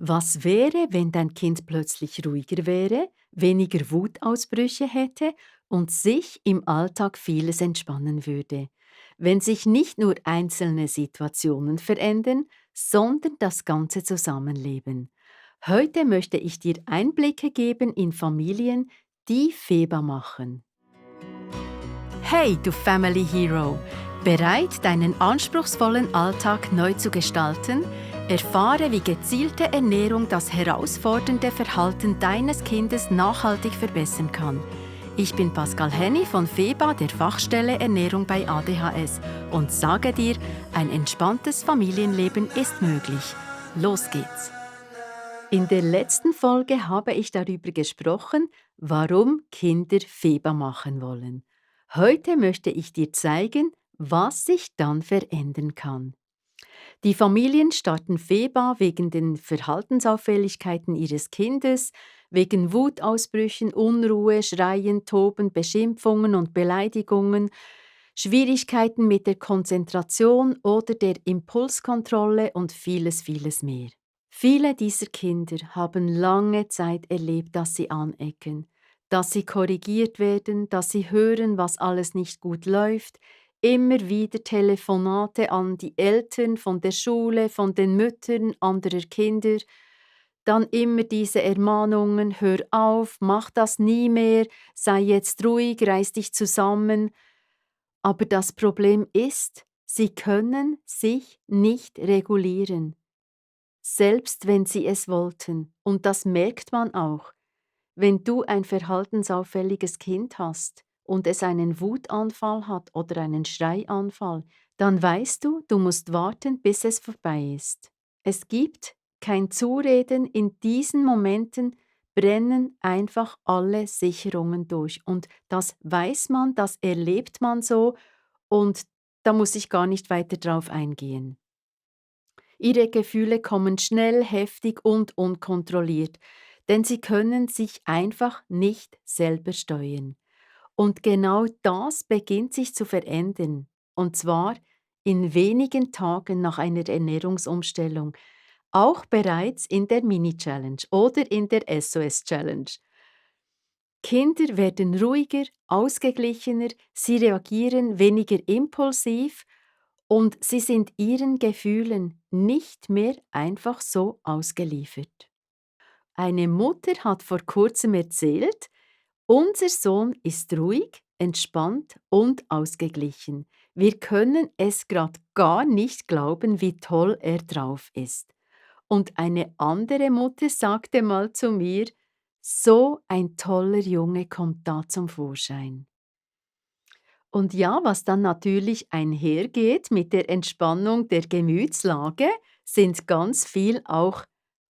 Was wäre, wenn dein Kind plötzlich ruhiger wäre, weniger Wutausbrüche hätte und sich im Alltag vieles entspannen würde? Wenn sich nicht nur einzelne Situationen verändern, sondern das ganze Zusammenleben. Heute möchte ich dir Einblicke geben in Familien, die Feba machen. Hey, du Family Hero! Bereit, deinen anspruchsvollen Alltag neu zu gestalten? Erfahre, wie gezielte Ernährung das herausfordernde Verhalten deines Kindes nachhaltig verbessern kann. Ich bin Pascal Henny von FEBA, der Fachstelle Ernährung bei ADHS, und sage dir, ein entspanntes Familienleben ist möglich. Los geht's! In der letzten Folge habe ich darüber gesprochen, warum Kinder Feba machen wollen. Heute möchte ich dir zeigen, was sich dann verändern kann. Die Familien starten Feba wegen den Verhaltensauffälligkeiten ihres Kindes, wegen Wutausbrüchen, Unruhe, Schreien, Toben, Beschimpfungen und Beleidigungen, Schwierigkeiten mit der Konzentration oder der Impulskontrolle und vieles mehr. Viele dieser Kinder haben lange Zeit erlebt, dass sie anecken, dass sie korrigiert werden, dass sie hören, was alles nicht gut läuft, immer wieder Telefonate an die Eltern von der Schule, von den Müttern anderer Kinder, dann immer diese Ermahnungen: Hör auf, mach das nie mehr, sei jetzt ruhig, reiß dich zusammen. Aber das Problem ist, sie können sich nicht regulieren, selbst wenn sie es wollten. Und das merkt man auch. Wenn du ein verhaltensauffälliges Kind hast und es einen Wutanfall hat oder einen Schreianfall, dann weißt du, du musst warten, bis es vorbei ist. Es gibt kein Zureden, in diesen Momenten brennen einfach alle Sicherungen durch. Und das weiß man, das erlebt man so, und da muss ich gar nicht weiter drauf eingehen. Ihre Gefühle kommen schnell, heftig und unkontrolliert, denn sie können sich einfach nicht selber steuern. Und genau das beginnt sich zu verändern, und zwar in wenigen Tagen nach einer Ernährungsumstellung, auch bereits in der Mini-Challenge oder in der SOS-Challenge. Kinder werden ruhiger, ausgeglichener, sie reagieren weniger impulsiv und sie sind ihren Gefühlen nicht mehr einfach so ausgeliefert. Eine Mutter hat vor kurzem erzählt, unser Sohn ist ruhig, entspannt und ausgeglichen. Wir können es gerade gar nicht glauben, wie toll er drauf ist. Und eine andere Mutter sagte mal zu mir, so ein toller Junge kommt da zum Vorschein. Und ja, was dann natürlich einhergeht mit der Entspannung der Gemütslage, sind ganz viel auch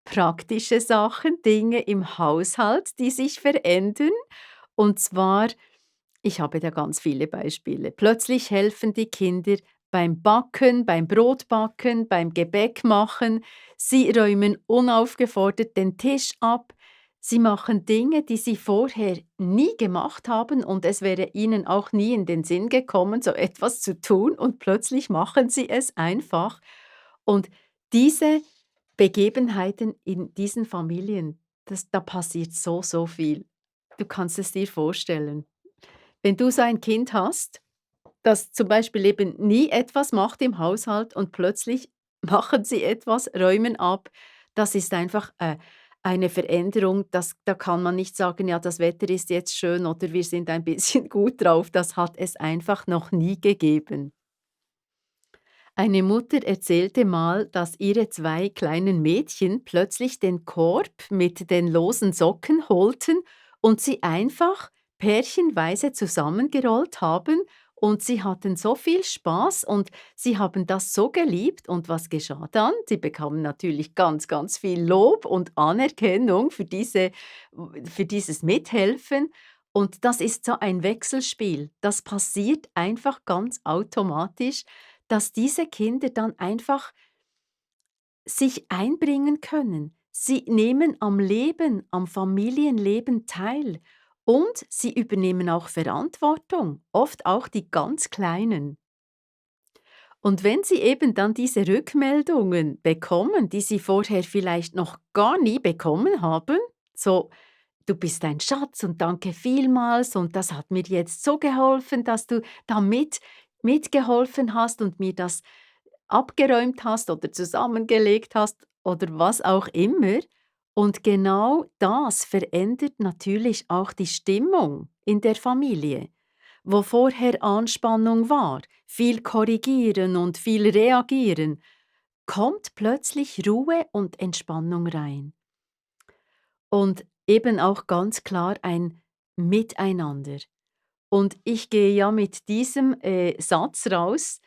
praktische Sachen, Dinge im Haushalt, die sich verändern. Und zwar, ich habe da ganz viele Beispiele. Plötzlich helfen die Kinder beim Backen, beim Brotbacken, beim Gebäckmachen. Sie räumen unaufgefordert den Tisch ab. Sie machen Dinge, die sie vorher nie gemacht haben, und es wäre ihnen auch nie in den Sinn gekommen, so etwas zu tun, und plötzlich machen sie es einfach. Und diese Begebenheiten in diesen Familien, da passiert so viel. Du kannst es dir vorstellen. Wenn du so ein Kind hast, das zum Beispiel eben nie etwas macht im Haushalt und plötzlich machen sie etwas, räumen ab, das ist einfach, eine Veränderung, da kann man nicht sagen: „Ja, das Wetter ist jetzt schön“ oder „Wir sind ein bisschen gut drauf“, das hat es einfach noch nie gegeben. Eine Mutter erzählte mal, dass ihre 2 kleinen Mädchen plötzlich den Korb mit den losen Socken holten und sie einfach pärchenweise zusammengerollt haben, und sie hatten so viel Spaß und sie haben das so geliebt, und was geschah dann? Sie bekamen natürlich ganz viel Lob und Anerkennung für dieses Mithelfen, und das ist so ein Wechselspiel. Das passiert einfach ganz automatisch, dass diese Kinder dann einfach sich einbringen können. Sie nehmen am Leben, am Familienleben teil, und sie übernehmen auch Verantwortung, oft auch die ganz Kleinen. Und wenn sie eben dann diese Rückmeldungen bekommen, die sie vorher vielleicht noch gar nie bekommen haben, so: „Du bist ein Schatz und danke vielmals und das hat mir jetzt so geholfen, dass du da mitgeholfen hast und mir das abgeräumt hast oder zusammengelegt hast“ oder was auch immer. Und genau das verändert natürlich auch die Stimmung in der Familie. Wo vorher Anspannung war, viel korrigieren und viel reagieren, kommt plötzlich Ruhe und Entspannung rein. Und eben auch ganz klar ein Miteinander. Und ich gehe ja mit diesem, Satz raus,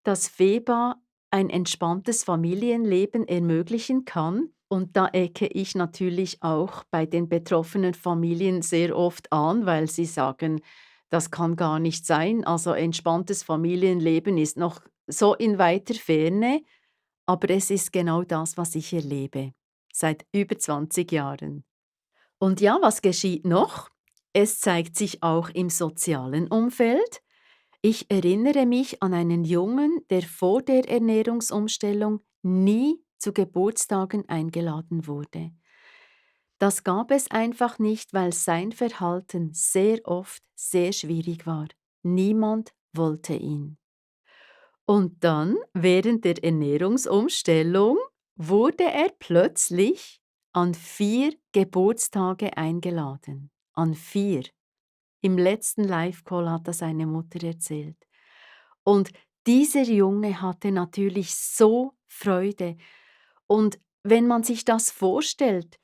dass Feba ein entspanntes Familienleben ermöglichen kann. Und da ecke ich natürlich auch bei den betroffenen Familien sehr oft an, weil sie sagen: „Das kann gar nicht sein. Also, entspanntes Familienleben ist noch so in weiter Ferne.“ Aber es ist genau das, was ich erlebe, seit über 20 Jahren. Und ja, was geschieht noch? Es zeigt sich auch im sozialen Umfeld. Ich erinnere mich an einen Jungen, der vor der Ernährungsumstellung nie zu Geburtstagen eingeladen wurde. Das gab es einfach nicht, weil sein Verhalten sehr oft sehr schwierig war. Niemand wollte ihn. Und dann, während der Ernährungsumstellung, wurde er plötzlich an 4 Geburtstage eingeladen. An 4. Im letzten Live-Call hat das seine Mutter erzählt. Und dieser Junge hatte natürlich so Freude. Und wenn man sich das vorstellt,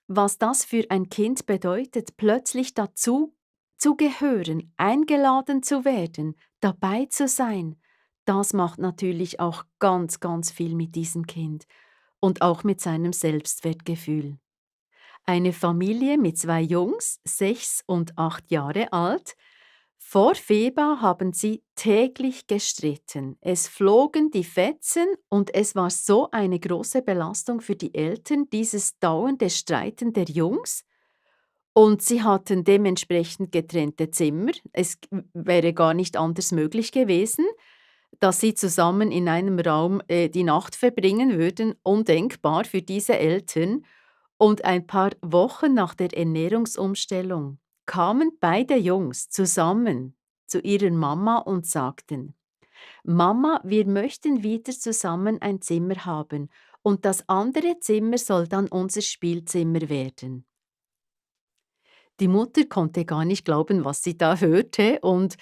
was das für ein Kind bedeutet, plötzlich dazu zu gehören, eingeladen zu werden, dabei zu sein, das macht natürlich auch ganz, ganz viel mit diesem Kind und auch mit seinem Selbstwertgefühl. Eine Familie mit 2 Jungs, 6 und 8 Jahre alt. Vor Feba haben sie täglich gestritten. Es flogen die Fetzen und es war so eine große Belastung für die Eltern, dieses dauernde Streiten der Jungs. Und sie hatten dementsprechend getrennte Zimmer. Es wäre gar nicht anders möglich gewesen, dass sie zusammen in einem Raum, die Nacht verbringen würden. Undenkbar für diese Eltern. Und ein paar Wochen nach der Ernährungsumstellung kamen beide Jungs zusammen zu ihrer Mama und sagten: „Mama, wir möchten wieder zusammen ein Zimmer haben und das andere Zimmer soll dann unser Spielzimmer werden.“ Die Mutter konnte gar nicht glauben, was sie da hörte und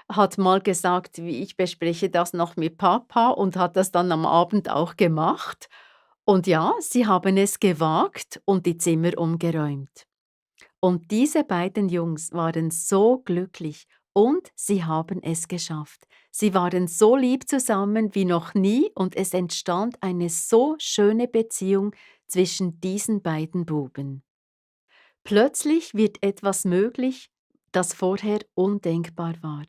hat mal gesagt: „Wie ich bespreche das noch mit Papa“, und hat das dann am Abend auch gemacht. Und ja, sie haben es gewagt und die Zimmer umgeräumt. Und diese beiden Jungs waren so glücklich und sie haben es geschafft. Sie waren so lieb zusammen wie noch nie und es entstand eine so schöne Beziehung zwischen diesen beiden Buben. Plötzlich wird etwas möglich, das vorher undenkbar war.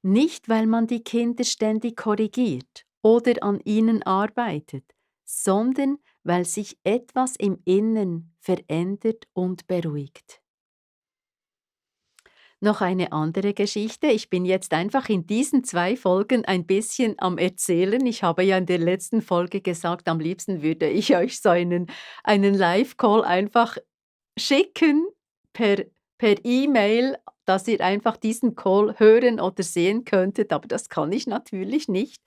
Nicht, weil man die Kinder ständig korrigiert oder an ihnen arbeitet, sondern weil sich etwas im Innern verändert und beruhigt. Noch eine andere Geschichte. Ich bin jetzt einfach in diesen 2 Folgen ein bisschen am Erzählen. Ich habe ja in der letzten Folge gesagt, am liebsten würde ich euch so einen Live-Call einfach schicken per E-Mail, dass ihr einfach diesen Call hören oder sehen könntet, aber das kann ich natürlich nicht.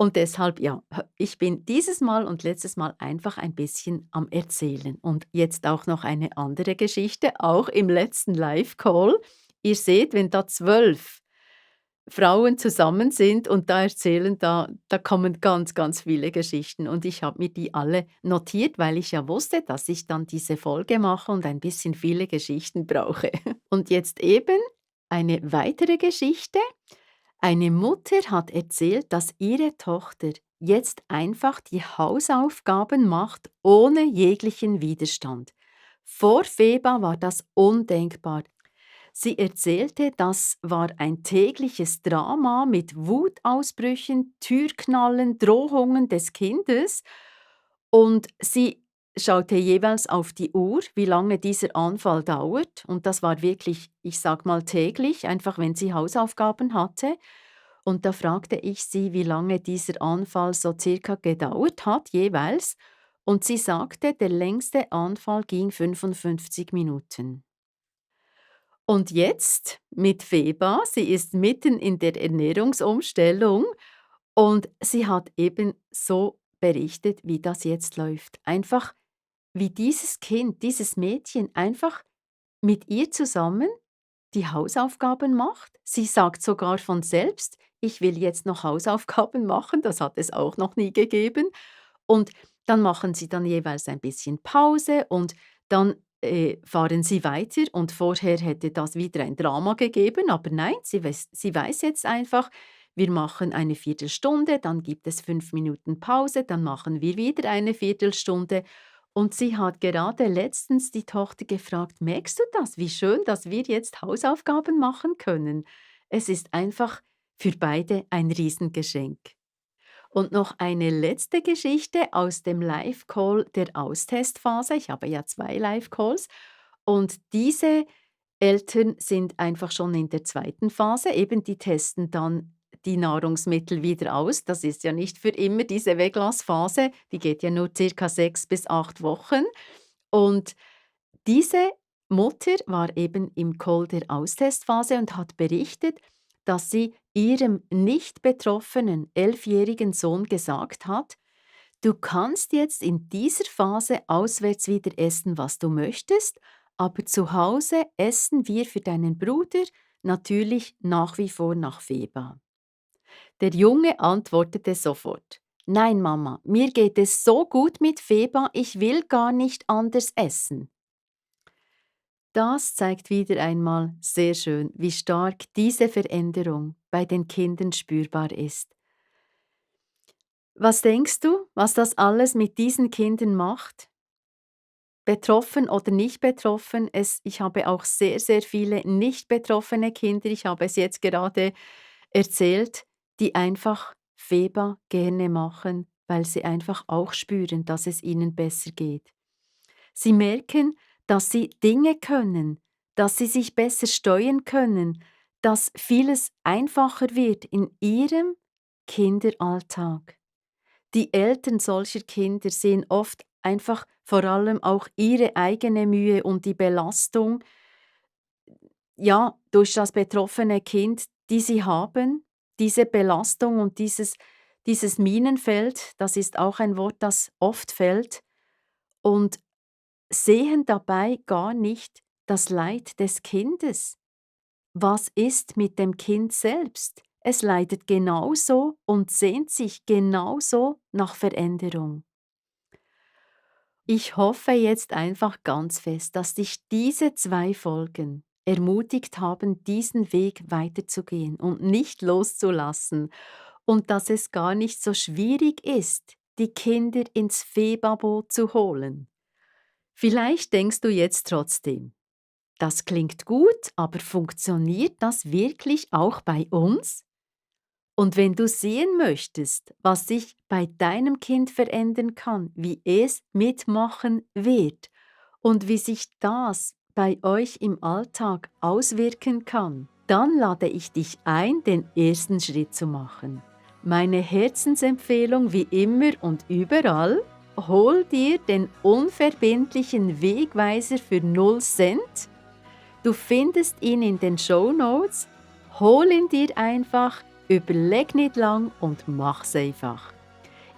Und deshalb, ja, ich bin dieses Mal und letztes Mal einfach ein bisschen am Erzählen. Und jetzt auch noch eine andere Geschichte, auch im letzten Live-Call. Ihr seht, wenn da 12 Frauen zusammen sind und da erzählen, da kommen ganz, ganz viele Geschichten. Und ich habe mir die alle notiert, weil ich ja wusste, dass ich dann diese Folge mache und ein bisschen viele Geschichten brauche. Und jetzt eben eine weitere Geschichte. Eine Mutter hat erzählt, dass ihre Tochter jetzt einfach die Hausaufgaben macht ohne jeglichen Widerstand. Vor Feba war das undenkbar. Sie erzählte, das war ein tägliches Drama mit Wutausbrüchen, Türknallen, Drohungen des Kindes, und sie schaute jeweils auf die Uhr, wie lange dieser Anfall dauert, und das war wirklich, ich sage mal täglich, einfach wenn sie Hausaufgaben hatte. Und da fragte ich sie, wie lange dieser Anfall so circa gedauert hat, jeweils. Und sie sagte, der längste Anfall ging 55 Minuten. Und jetzt mit Feba, sie ist mitten in der Ernährungsumstellung und sie hat eben so berichtet, wie das jetzt läuft. Einfach, wie dieses Kind, dieses Mädchen einfach mit ihr zusammen die Hausaufgaben macht. Sie sagt sogar von selbst: „Ich will jetzt noch Hausaufgaben machen“, das hat es auch noch nie gegeben. Und dann machen sie dann jeweils ein bisschen Pause und dann, fahren sie weiter und vorher hätte das wieder ein Drama gegeben, aber nein, sie weiß jetzt einfach, wir machen eine Viertelstunde, dann gibt es 5 Minuten Pause, dann machen wir wieder eine Viertelstunde und sie hat gerade letztens die Tochter gefragt: „Merkst du das, wie schön, dass wir jetzt Hausaufgaben machen können?“ Es ist einfach für beide ein Riesengeschenk. Und noch eine letzte Geschichte aus dem Live-Call der Austestphase. Ich habe ja 2 Live-Calls und diese Eltern sind einfach schon in der zweiten Phase. Eben, die testen dann die Nahrungsmittel wieder aus. Das ist ja nicht für immer diese Weglassphase, die geht ja nur circa 6 bis 8 Wochen. Und diese Mutter war eben im Call der Austestphase und hat berichtet, dass sie ihrem nicht betroffenen 11-jährigen Sohn gesagt hat: „Du kannst jetzt in dieser Phase auswärts wieder essen, was du möchtest, aber zu Hause essen wir für deinen Bruder natürlich nach wie vor nach Feba.“ Der Junge antwortete sofort: „Nein, Mama, mir geht es so gut mit Feba, ich will gar nicht anders essen.“ Das zeigt wieder einmal sehr schön, wie stark diese Veränderung bei den Kindern spürbar ist. Was denkst du, was das alles mit diesen Kindern macht? Betroffen oder nicht betroffen? Ich habe auch sehr, sehr viele nicht betroffene Kinder, ich habe es jetzt gerade erzählt, die einfach Feba gerne machen, weil sie einfach auch spüren, dass es ihnen besser geht. Sie merken, dass sie Dinge können, dass sie sich besser steuern können, dass vieles einfacher wird in ihrem Kinderalltag. Die Eltern solcher Kinder sehen oft einfach vor allem auch ihre eigene Mühe und die Belastung, ja, durch das betroffene Kind, die sie haben. Diese Belastung und dieses Minenfeld, das ist auch ein Wort, das oft fällt. Und sehen dabei gar nicht das Leid des Kindes. Was ist mit dem Kind selbst? Es leidet genauso und sehnt sich genauso nach Veränderung. Ich hoffe jetzt einfach ganz fest, dass dich diese 2 Folgen ermutigt haben, diesen Weg weiterzugehen und nicht loszulassen und dass es gar nicht so schwierig ist, die Kinder ins Febabo zu holen. Vielleicht denkst du jetzt trotzdem: „Das klingt gut, aber funktioniert das wirklich auch bei uns?“ Und wenn du sehen möchtest, was sich bei deinem Kind verändern kann, wie es mitmachen wird und wie sich das bei euch im Alltag auswirken kann, dann lade ich dich ein, den ersten Schritt zu machen. Meine Herzensempfehlung wie immer und überall: Hol dir den unverbindlichen Wegweiser für 0 Cent. Du findest ihn in den Shownotes. Hol ihn dir einfach, überleg nicht lang und mach's einfach.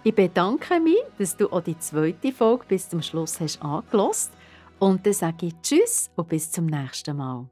Ich bedanke mich, dass du auch die zweite Folge bis zum Schluss hast angehört und dann sage ich Tschüss und bis zum nächsten Mal.